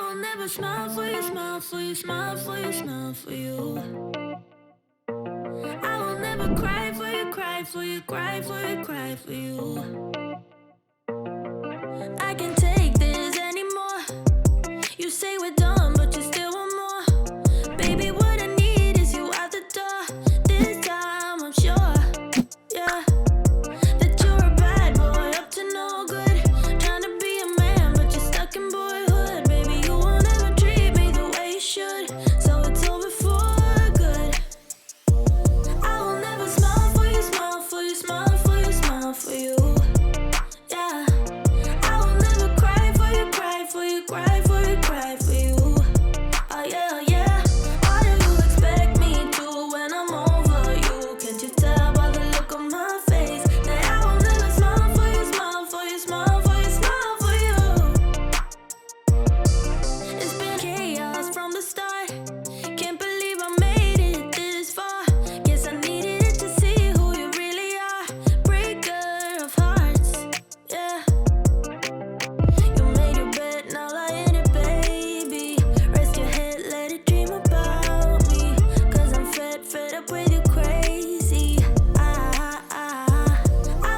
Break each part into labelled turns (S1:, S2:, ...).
S1: will never smile for you, smile for you, smile for you, smile for you. I will never cry for you, cry for you, cry for you, cry for you. I can't take this anymore. You say we're done, but you still want more. Baby, what I need is you out the door. This time I'm sure, yeah, that you're a bad boy up to no good. Trying to be a man, but you're stuck in boyhood. Baby, you won't ever treat me the way you should, so it's over for good. I will never smile for you, smile for you, smile for you, smile for you. Yeah, I will never cry for you, cry for you, cry for you, cry for you. Oh yeah, oh yeah. What do you expect me to when I'm over you? Can't you tell by the look on my face that I will never smile for you, smile for you, smile for you, smile for you? It's been chaos from the start. Can't believe I made it this far. Guess I needed it to see who you really are. Breaker of hearts, yeah. You made your bed, now lie in it, baby. Rest your head, let it dream about me. Cause I'm fed up with you crazy. I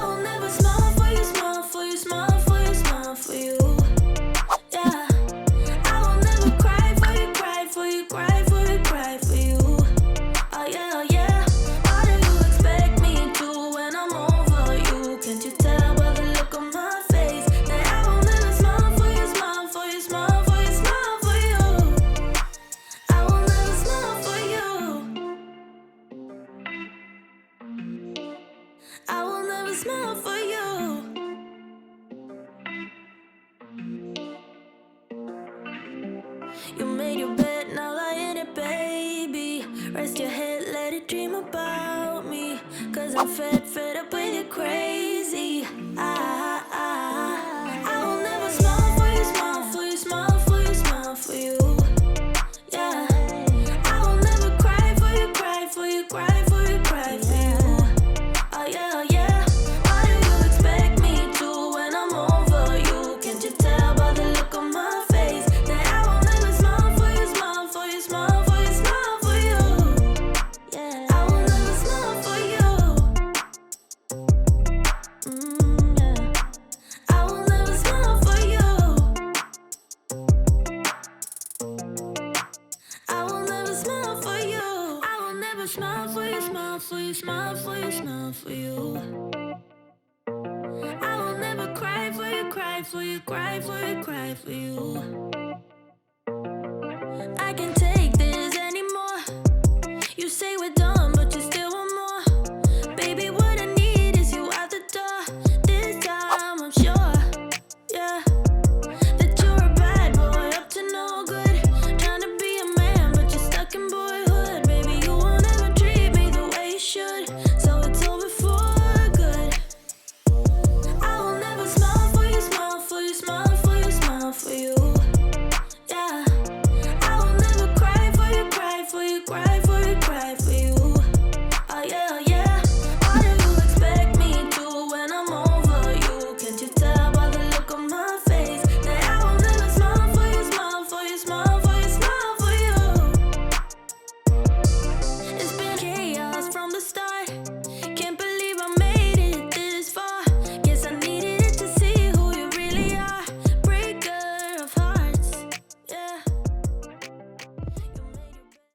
S1: will never smile for you, smile for you, smile for you, smile for you. Yeah, I will never cry for you, cry for you, cry for you, cry for you. Oh yeah, oh yeah. What do you expect me to when I'm over you? Can't you tell by the look on my face that I will never smile for you, smile for you, smile for you, smile for you? I will never smile for you. I will never smile for you. You made your bed, now lie in it, baby. Rest your head, let it dream about me. Cause I'm fed up with you crazy. I will never smile for you, smile for you, smile for you, smile for you. Yeah, I will never cry for you, cry for you, cry for you, cry for you. Oh yeah, oh yeah. What do you expect me to when I'm over you? Can't you tell by the look on my face that I will never smile for you, smile for you, smile for you, smile for you? Yeah, I will never smile for you. Yeah. I will never smile for you. I will never smile for you. I will never smile for you, smile for you, smile for you, smile for you. I will never cry for you, cry for you, cry for you, cry for you.